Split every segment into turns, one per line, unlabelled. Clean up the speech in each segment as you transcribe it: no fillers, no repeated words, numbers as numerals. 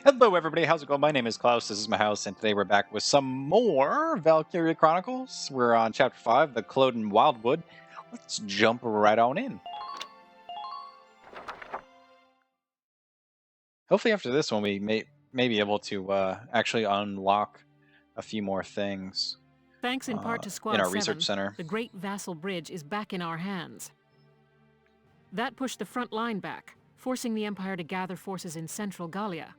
Hello, everybody. How's it going? My name is Klaus. This is my house, and today we're back with some more Valkyria Chronicles. We're on Chapter 5, the Kloden Wildwood. Let's jump right on in. Hopefully after this one, we may be able to actually unlock a few more things.
Thanks in part to Squad
in our
7,
research center.
the Great Vassal Bridge is back in our hands. That pushed the front line back, forcing the Empire to gather forces in central Gallia.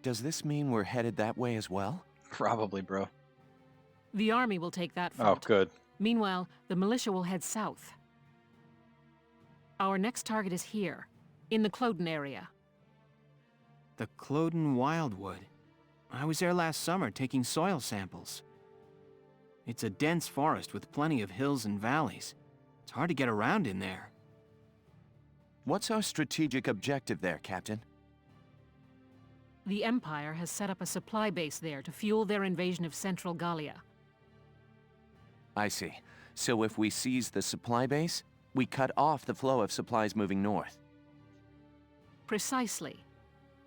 Does this mean we're headed that way as well?
Probably, bro.
The army will take that front.
Oh, good.
Meanwhile, the militia will head south. Our next target is here, in the Kloden area.
The Kloden Wildwood. I was there last summer taking soil samples. It's a dense forest with plenty of hills and valleys. It's hard to get around in there.
What's our strategic objective there, Captain?
The Empire has set up a supply base there to fuel their invasion of central Gallia.
I see. So if we seize the supply base, we cut off the flow of supplies moving north.
Precisely.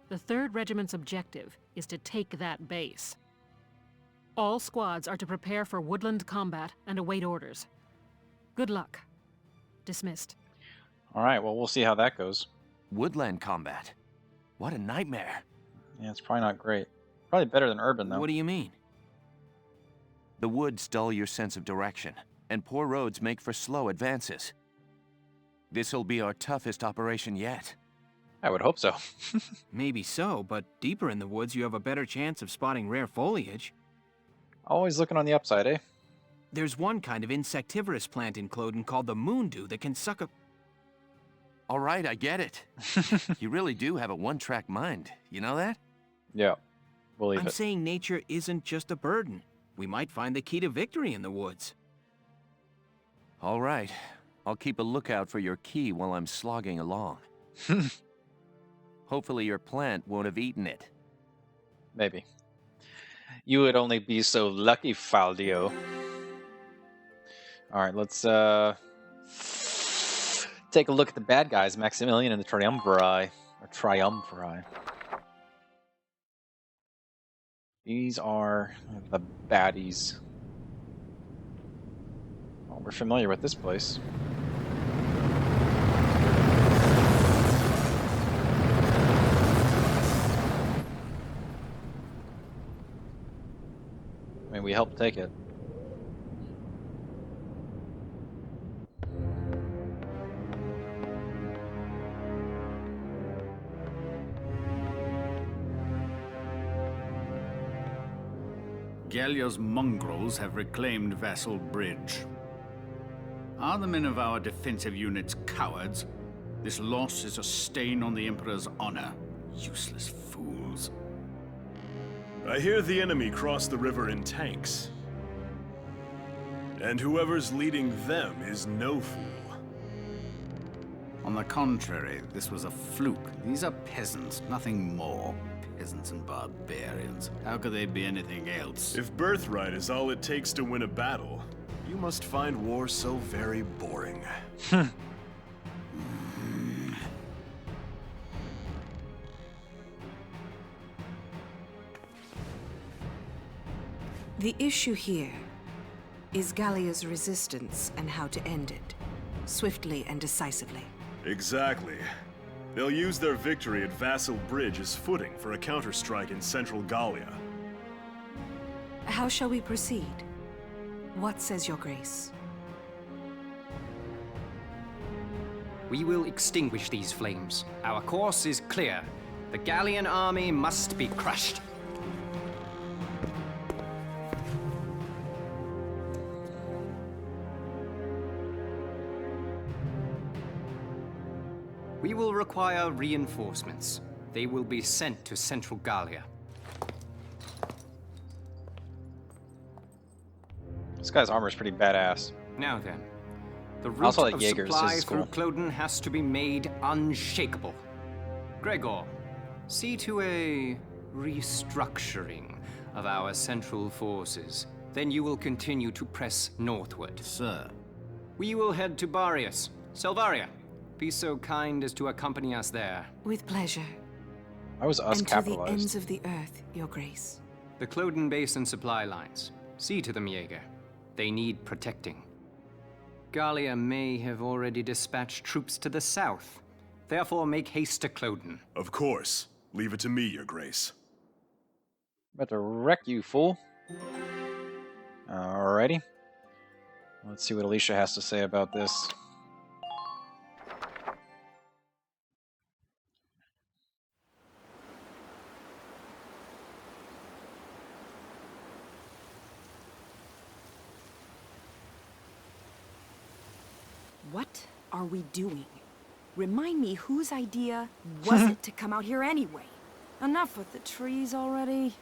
The 3rd Regiment's objective is to take that base. All squads are to prepare for woodland combat and await orders. Good luck. Dismissed.
All right, well, we'll see how that goes.
Woodland combat. What a nightmare.
Yeah, it's probably not great. Probably better than urban, though.
What do you mean?
The woods dull your sense of direction, and poor roads make for slow advances. This'll be our toughest operation yet.
I would hope so.
Maybe so, but deeper in the woods you have a better chance of spotting rare foliage.
Always looking on the upside, eh?
There's one kind of insectivorous plant in Kloden called the moondew that can suck a...
All right, I get it. You really do have a one-track mind. You know that?
Yeah, believe
I'm
it.
saying nature isn't just a burden. We might find the key to victory in the woods.
All right. I'll keep a lookout for your key while I'm slogging along. Hopefully your plant won't have eaten it.
Maybe. You would only be so lucky, Faldio. Alright, let's take a look at the bad guys, Maximilian and the Triumvirate. Or Triumvirate. These are the baddies. Well, we're familiar with this place. I mean, we helped take it.
Gallia's mongrels have reclaimed Vassal Bridge. Are the men of our defensive units cowards? This loss is a stain on the Emperor's honor. Useless fools.
I hear the enemy cross the river in tanks. And whoever's leading them is no fool.
On the contrary, this was a fluke. These are peasants, nothing more. Peasants and barbarians. How could they be anything else?
If birthright is all it takes to win a battle, you must find war so very boring.
The issue here is Gallia's resistance and how to end it, swiftly and decisively.
Exactly. They'll use their victory at Vassal Bridge as footing for a counterstrike in central Gallia.
How shall we proceed? What says your grace?
We will extinguish these flames. Our course is clear. The Gallian army must be crushed. We will require reinforcements. They will be sent to central Gallia.
This guy's armor is pretty badass.
Now then, the
I
route
also like
of
Jaegers,
supply
this is
through
cool.
Kloden has to be made unshakable. Gregor, see to a restructuring of our central forces. Then you will continue to press northward.
Sir.
We will head to Barius. Selvaria, be so kind as to accompany us there.
With pleasure.
Why was us
And to the
capitalized?
ends of the earth, Your Grace.
The Kloden Basin supply lines. See to them, Jaeger. They need protecting. Gallia may have already dispatched troops to the south. Therefore, make haste to Kloden.
Of course. Leave it to me, Your Grace.
About to wreck you, fool. Alrighty. Let's see what Alicia has to say about this.
What are we doing? Remind me, whose idea was it to come out here anyway? Enough with the trees already.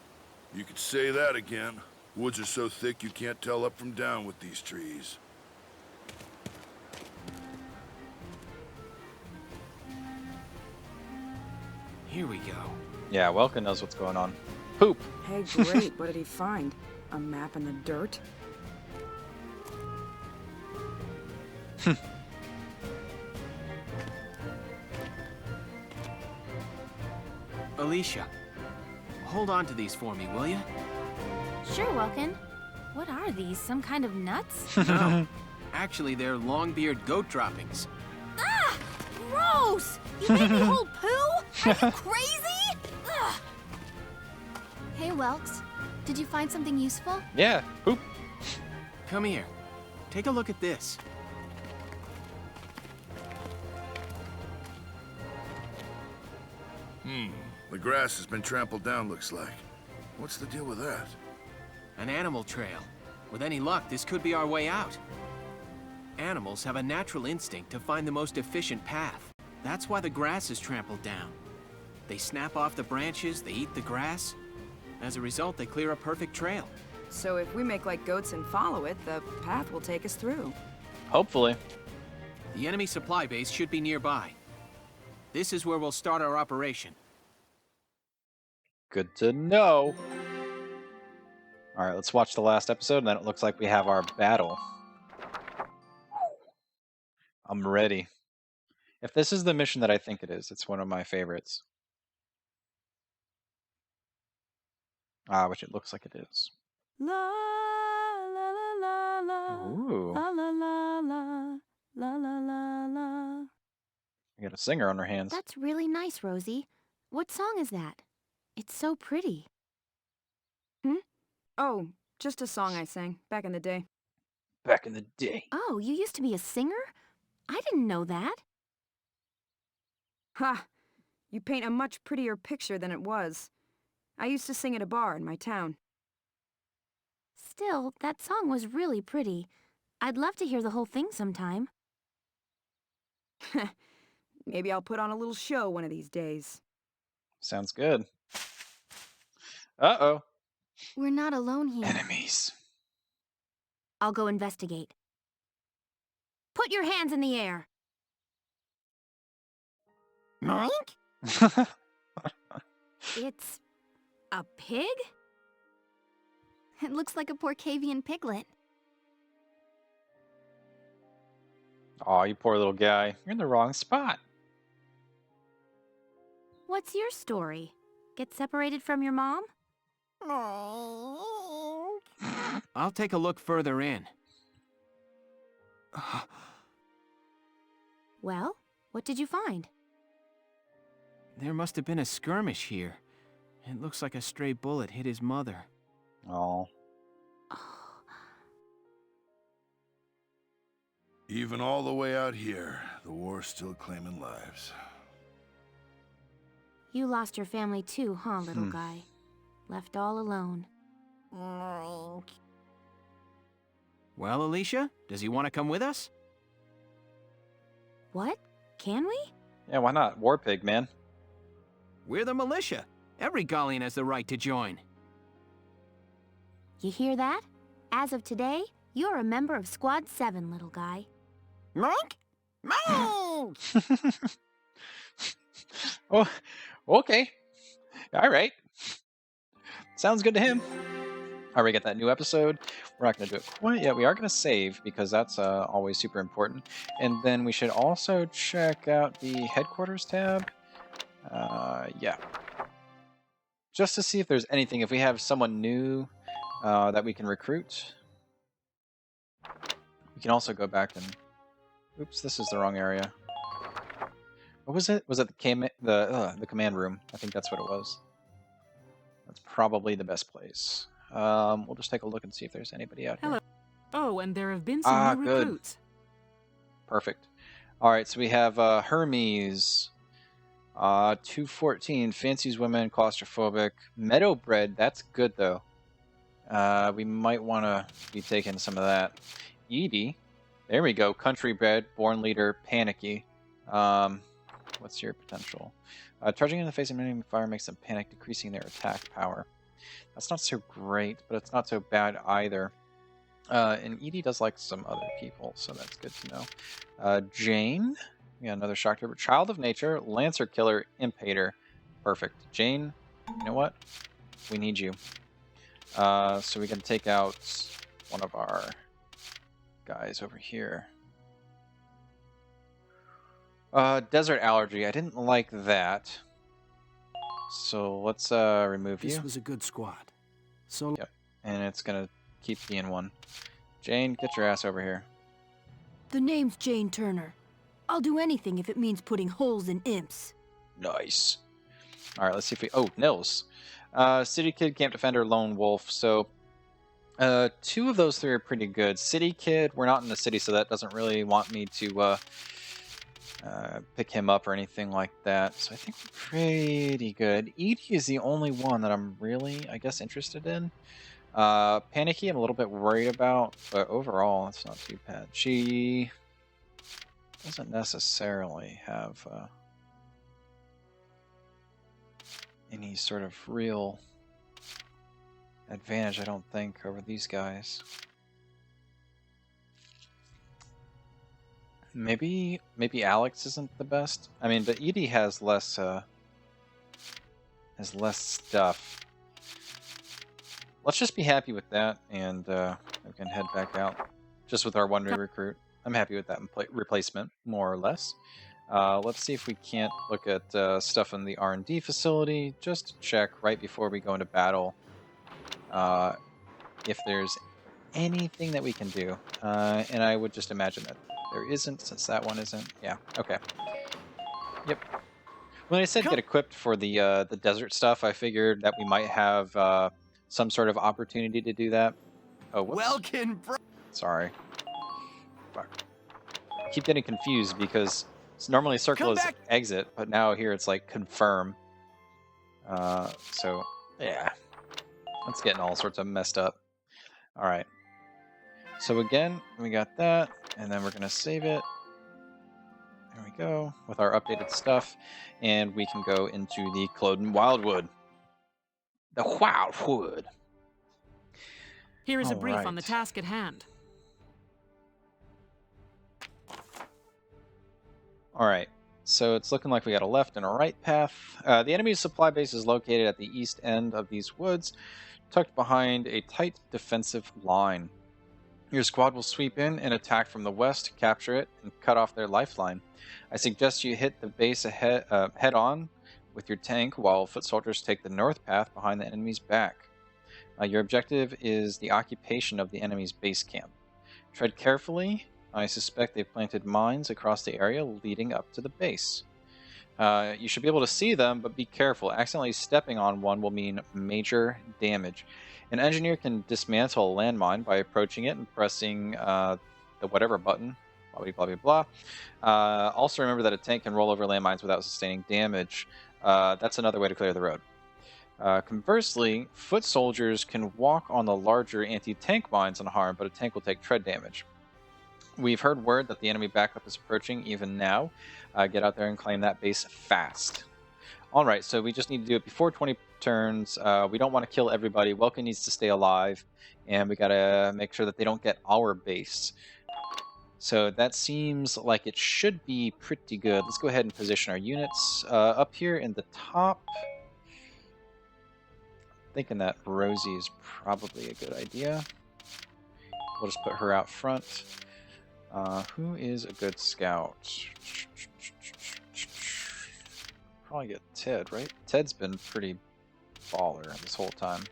You could say that again. Woods are so thick you can't tell up from down with these trees.
Here we go.
Yeah, Welkin knows what's going on. Poop!
Hey, great. What did he find? A map in the dirt?
Alicia, hold on to these for me, will you?
Sure, Welkin. What are these? Some kind of nuts?
No. Actually, they're long-beard goat droppings.
Ah! Gross! You made me hold poo? Are you crazy? Ugh. Hey, Welks. Did you find something useful?
Yeah, poop!
Come here. Take a look at this.
The grass has been trampled down, looks like. What's the deal with that?
An animal trail. With any luck, this could be our way out. Animals have a natural instinct to find the most efficient path. That's why the grass is trampled down. They snap off the branches, they eat the grass. As a result, they clear a perfect trail.
So if we make like goats and follow it, the path will take us through.
Hopefully.
The enemy supply base should be nearby. This is where we'll start our operation.
Good to know. Alright, let's watch the last episode, and then it looks like we have our battle. I'm ready. If this is the mission that I think it is, it's one of my favorites. Which it looks like it is.
La la la la la.
Ooh.
La la la la. La la la la.
We got a singer on our hands.
That's really nice, Rosie. What song is that? It's so pretty.
Oh, just a song I sang back in the day.
Back in the day.
Oh, you used to be a singer? I didn't know that.
Ha! You paint a much prettier picture than it was. I used to sing at a bar in my town.
Still, that song was really pretty. I'd love to hear the whole thing sometime.
Maybe I'll put on a little show one of these days.
Sounds good. Uh-oh.
We're not alone here.
Enemies.
I'll go investigate. Put your hands in the air.
Moink?
It's a pig? It looks like a Porcavian piglet.
Aw, you poor little guy. You're in the wrong spot.
What's your story? Get separated from your mom?
I'll take a look further in.
Well, what did you find?
There must have been a skirmish here. It looks like a stray bullet hit his mother.
Oh.
Even all the way out here, the war's still claiming lives.
You lost your family too, huh, little guy? Left all alone.
Well, Alicia, does he want to come with us?
What? Can we?
Yeah, why not? War pig, man.
We're the militia. Every Gallian has the right to join.
You hear that? As of today, you're a member of Squad 7, little guy.
Moink? Moink!
Oh, okay. All right. Sounds good to him. All right, we got that new episode. We're not going to do it quite yet. We are going to save because that's always super important. And then we should also check out the headquarters tab. Yeah. just to see if there's anything, if we have someone new that we can recruit. We can also go back and... Oops, this is the wrong area. What was it? Was it the command room? I think that's what it was. That's probably the best place. We'll just take a look and see if there's anybody out here.
Hello. Oh, and there have been some new
good.
recruits.
Perfect. All right, so we have Hermes, 214, fancies women, claustrophobic, meadowbred. That's good though. We might want to be taking some of that. Edie, there we go. Country bred, born leader, panicky. What's your potential? Charging in the face of enemy fire makes them panic, decreasing their attack power. That's not so great, but it's not so bad either. And Edie does like some other people, so that's good to know. Jane, yeah, another shock trooper. Child of Nature, Lancer Killer, Imp-Hater. Perfect. Jane, you know what? We need you. So we can take out one of our guys over here. Desert allergy. I didn't like that. So let's remove you.
This was a good squad. So
yep. And it's gonna keep being one. Jane, get your ass over here.
The name's Jane Turner. I'll do anything if it means putting holes in imps.
Nice. All right, let's see if we... Oh, Nils. City Kid, Camp Defender, Lone Wolf. So, 2 of those 3 are pretty good. City Kid, we're not in the city, so that doesn't really want me to pick him up or anything like that. So I think we're pretty good. Edie is the only one that I'm really, I guess, interested in. Panicky, I'm a little bit worried about, but overall, it's not too bad. She doesn't necessarily have any sort of real advantage, I don't think, over these guys. Maybe Alex isn't the best. I mean, but Edie has less stuff. Let's just be happy with that, and we can head back out. Just with our one new recruit. I'm happy with that replacement, more or less. Let's see if we can't look at stuff in the R&D facility, just to check right before we go into battle if there's anything that we can do. And I would just imagine that there isn't, since that one isn't. Yeah, okay. Yep. When I said get equipped for the desert stuff, I figured that we might have some sort of opportunity to do that. Oh, whoops.
Welkin, bro.
Sorry. Fuck. I keep getting confused because normally circle is exit, but now here it's like confirm. So, yeah. That's getting all sorts of messed up. Alright. So again, we got that, and then we're going to save it. There we go, with our updated stuff. And we can go into the Kloden Wildwood. The Wildwood.
Here is a brief on the task at hand.
Alright, so it's looking like we got a left and a right path. The enemy's supply base is located at the east end of these woods, tucked behind a tight defensive line. Your squad will sweep in and attack from the west, capture it, and cut off their lifeline. I suggest you hit the base head on with your tank, while foot soldiers take the north path behind the enemy's back. Your objective is the occupation of the enemy's base camp. Tread carefully. I suspect they've planted mines across the area leading up to the base. You should be able to see them, but be careful. Accidentally stepping on one will mean major damage. An engineer can dismantle a landmine by approaching it and pressing the whatever button. Blah, blah, blah, blah. Also remember that a tank can roll over landmines without sustaining damage. That's another way to clear the road. Conversely, foot soldiers can walk on the larger anti-tank mines unharmed, but a tank will take tread damage. We've heard word that the enemy backup is approaching even now. Get out there and claim that base fast. Alright, so we just need to do it before 20 turns. We don't want to kill everybody. Welkin needs to stay alive, and we gotta make sure that they don't get our base. So that seems like it should be pretty good. Let's go ahead and position our units up here in the top. Thinking that Rosie is probably a good idea. We'll just put her out front. Who is a good scout? Probably get Ted, right? Ted's been pretty baller this whole time.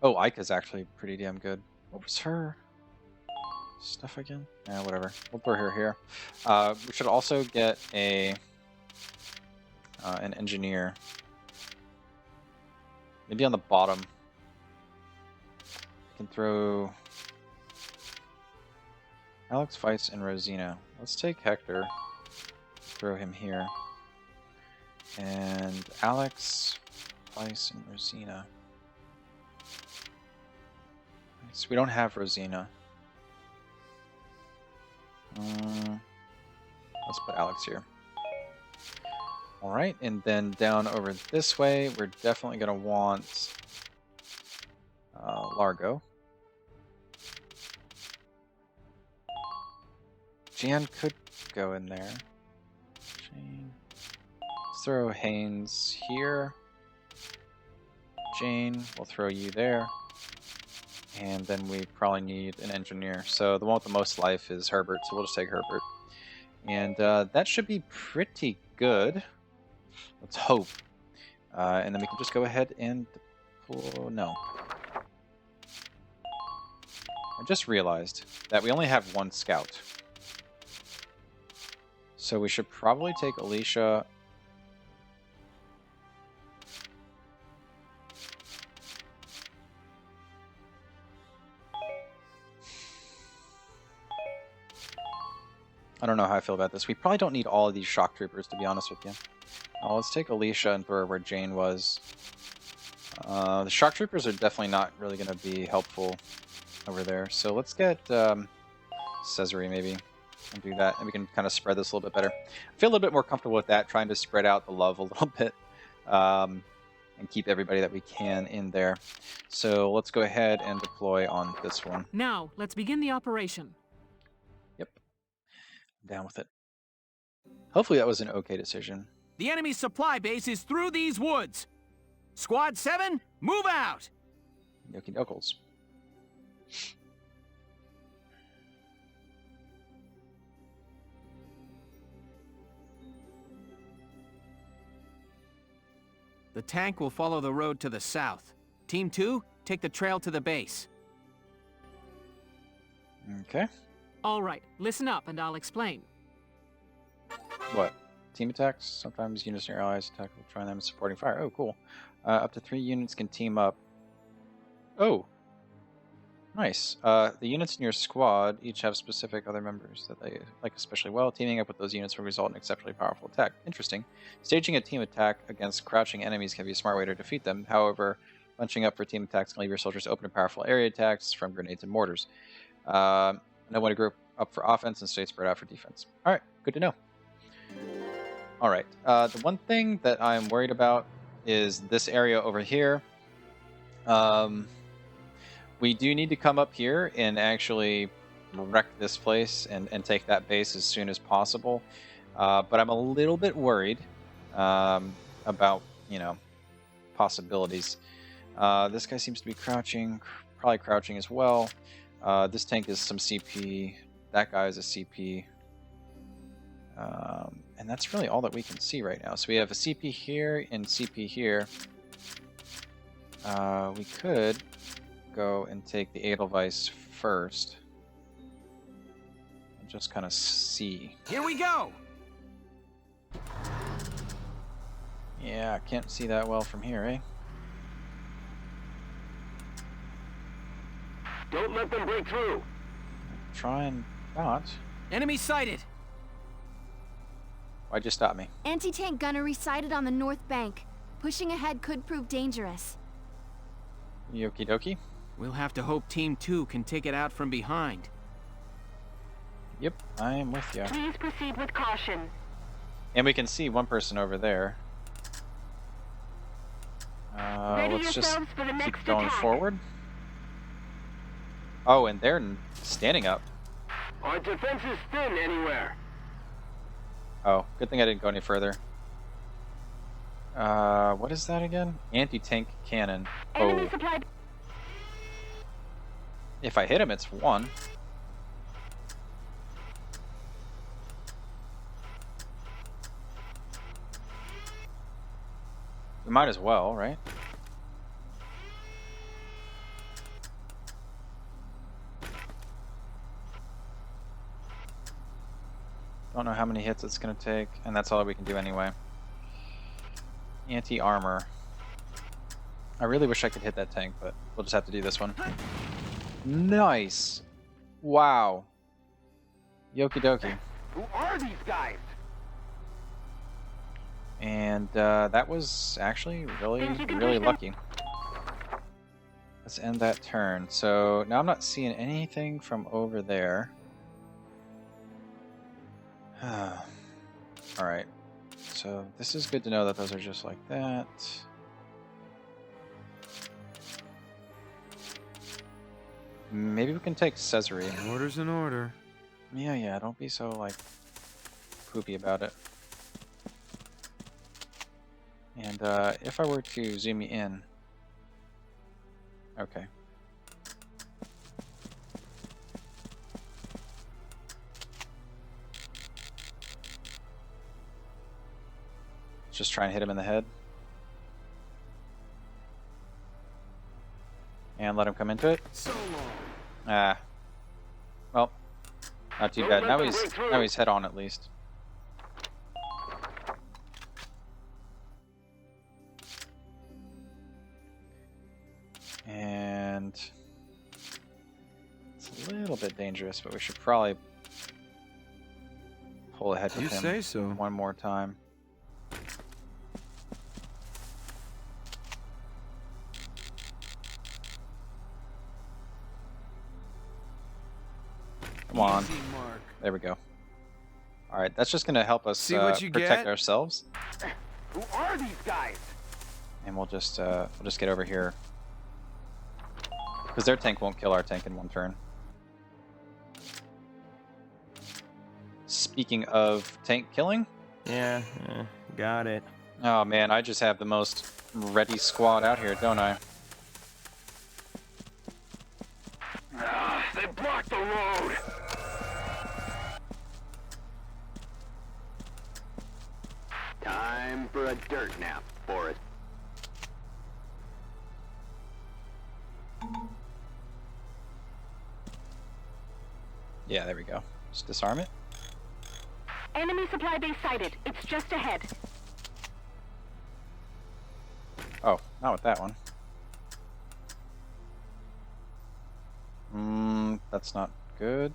Oh, Ika's actually pretty damn good. What was her stuff again? Yeah, whatever. We'll throw her here. We should also get an engineer. Maybe on the bottom. We can throw Alex, Weiss, and Rosina. Let's take Hector. Throw him here. And Alex, Weiss, and Rosina. So we don't have Rosina. Let's put Alex here. Alright, and then down over this way, we're definitely going to want Largo. Jan could go in there. Jane. Let's throw Haynes here. Jane, we'll throw you there. And then we probably need an engineer. So the one with the most life is Herbert, so we'll just take Herbert. And that should be pretty good. Let's hope. And then we can just go ahead and... Oh, no. I just realized that we only have one scout. So we should probably take Alicia... I don't know how I feel about this. We probably don't need all of these shock troopers, to be honest with you. Let's take Alicia and throw her where Jane was. The shock troopers are definitely not really going to be helpful over there. So let's get Cesare maybe and do that. And we can kind of spread this a little bit better. I feel a little bit more comfortable with that, trying to spread out the love a little bit. And keep everybody that we can in there. So let's go ahead and deploy on this one.
Now, let's begin the operation.
Yep. I'm down with it. Hopefully that was an okay decision.
The enemy's supply base is through these woods. Squad 7, move out!
Yoki Dokles.
The tank will follow the road to the south. Team 2, take the trail to the base.
Okay.
All right, listen up and I'll explain.
What? Team attacks? Sometimes units and your allies attack will join them in supporting fire. Oh, cool. Up to 3 units can team up. Oh. Nice. The units in your squad each have specific other members that they like especially well. Teaming up with those units will result in an exceptionally powerful attack. Interesting. Staging a team attack against crouching enemies can be a smart way to defeat them. However, bunching up for team attacks can leave your soldiers open to powerful area attacks from grenades and mortars. Know when to group up for offense and stay spread out for defense. Alright, good to know. Alright, the one thing that I'm worried about is this area over here. We do need to come up here and actually wreck this place and take that base as soon as possible. But I'm a little bit worried about, you know, possibilities. This guy seems to be crouching, probably crouching as well. This tank is some CP. That guy is a CP. And that's really all that we can see right now. So we have a CP here and CP here. We could go and take the Edelweiss first. And just kind of see.
Here we go!
Yeah, I can't see that well from here, eh?
Don't let them break through.
Try and not.
Enemy sighted!
Why'd you stop me?
Anti-tank gunnery sighted on the north bank. Pushing ahead could prove dangerous.
Okie dokie.
We'll have to hope Team 2 can take it out from behind.
Yep, I am with you.
Please proceed with caution.
And we can see one person over there. Let's just keep going forward. Oh, and they're standing up.
Our defense is thin anywhere.
Oh, good thing I didn't go any further. What is that again? Anti-tank cannon.
Enemy
Oh.
supply.
If I hit him, it's 1. We Might as well, right? Don't know how many hits it's going to take, and that's all we can do anyway. Anti-armor. I really wish I could hit that tank, but we'll just have to do this one. Nice! Wow. Yoki dokie.
Who are these guys?
And that was actually really lucky. Let's end that turn. So now I'm not seeing anything from over there. Alright. So this is good to know that those are just like that. Maybe we can take Caesarea.
Order's in order.
Yeah, don't be so, like, poopy about it. And if I were to zoom you in... Okay. Just try and hit him in the head. And let him come into it.
So long.
Ah. Well, not too bad. Now he's head on at least. And it's a little bit dangerous, but we should probably pull ahead with him.
You say so.
One more time. Come on. There we go. Alright, that's just going to help us
See what you
protect
get?
ourselves.
Who are these guys?
And we'll just get over here. Because their tank won't kill our tank in one turn. Speaking of tank killing.
Yeah, got it.
Oh man, I just have the most ready squad out here, don't I?
They blocked the road. Time for a dirt nap, Forrest.
Yeah, there we go. Just disarm it.
Enemy supply base sighted. It's just ahead.
Oh, not with that one. That's not good.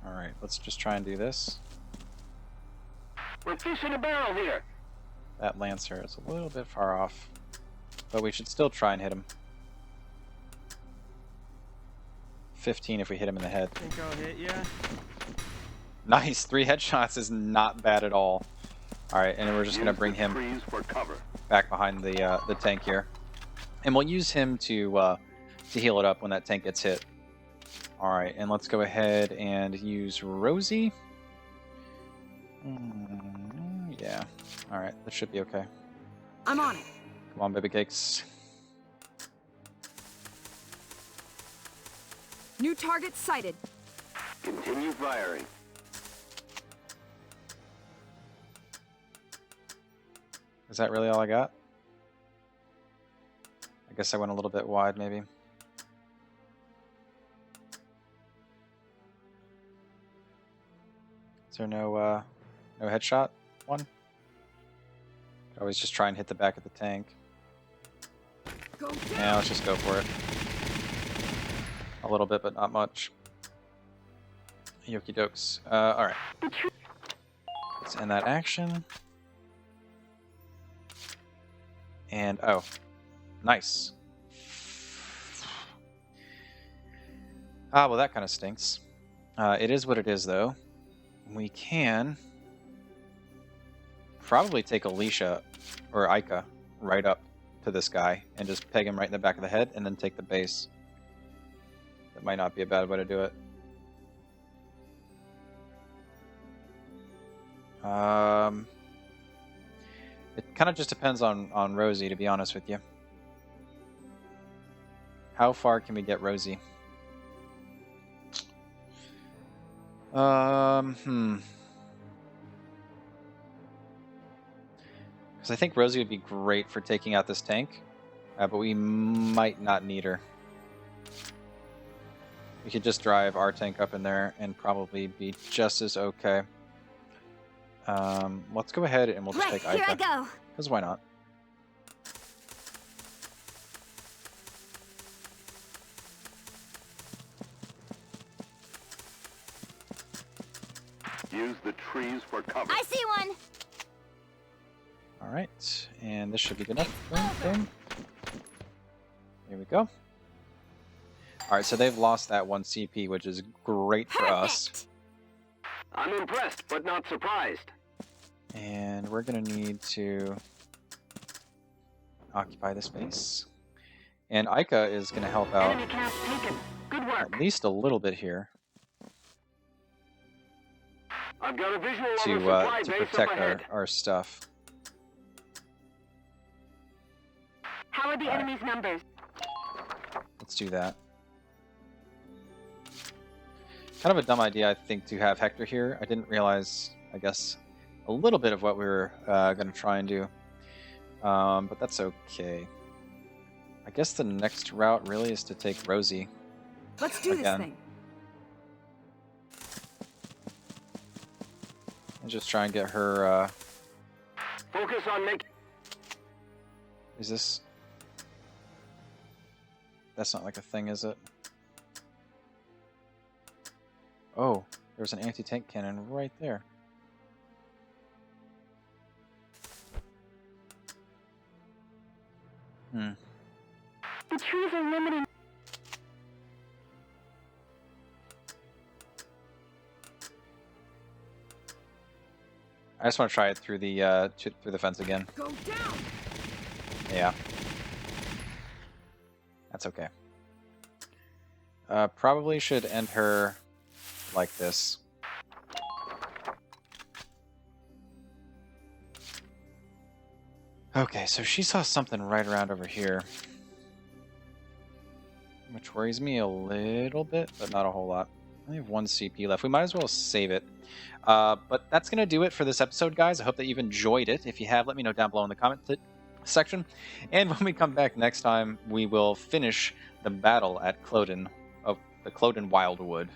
Alright, let's just try and do this.
We're fish in a barrel here.
That Lancer is a little bit far off. But we should still try and hit him. 15 if we hit him in the head.
Think I'll hit ya?
Nice! 3 headshots is not bad at all. Alright, and we're just going to bring him back behind the tank here. And we'll use him to heal it up when that tank gets hit. Alright, and let's go ahead and use Rosie. Yeah. Alright, that should be okay.
I'm on it.
Come on, baby cakes.
New target sighted.
Continue firing.
Is that really all I got? I guess I went a little bit wide, maybe. Is there no headshot one? Could always just try and hit the back of the tank. Yeah, let's just go for it. A little bit, but not much. Yoki dokes. Alright. Let's end that action. And, oh. Nice. Ah, well that kind of stinks. It is what it is, though. We can probably take Alicia or Ica right up to this guy and just peg him right in the back of the head and then take the base. That might not be a bad way to do it. It kind of just depends on Rosie, to be honest with you. How far can we get Rosie? Because Because I think Rosie would be great for taking out this tank, but we might not need her. We could just drive our tank up in there and probably be just as okay. Let's go ahead and we'll just take
Here I
Ica.
go.
Because why not?
Use the trees for cover.
I see one.
All right, and this should be good enough. Boom, boom. Here we go. All right, so they've lost that 1 CP, which is great for us.
I'm impressed, but not surprised.
And we're going to need to occupy the space. And Ica is going to help out
Enemy cast taken. Good work.
at least a little bit here
I've got a visual on the
to
supply base
protect
up ahead.
our stuff.
How are the
Alright.
enemy's numbers?
Let's do that. Kind of a dumb idea, I think, to have Hector here. I didn't realize, I guess, a little bit of what we were going to try and do. But that's okay. I guess the next route really is to take Rosie.
Let's do this
Again.
thing.
And just try and get her...
Focus on making.
Is this... That's not like a thing, is it? Oh, there's an anti-tank cannon right there. Hmm.
The trees are limiting.
I just want to try it through the fence again.
Go down.
Yeah. That's okay. Probably should end her like this. Okay, so she saw something right around over here. Which worries me a little bit, but not a whole lot. I only have 1 CP left. We might as well save it. But that's going to do it for this episode, guys. I hope that you've enjoyed it. If you have, let me know down below in the comment section. And when we come back next time, we will finish the battle at Kloden, of the Kloden Wildwood.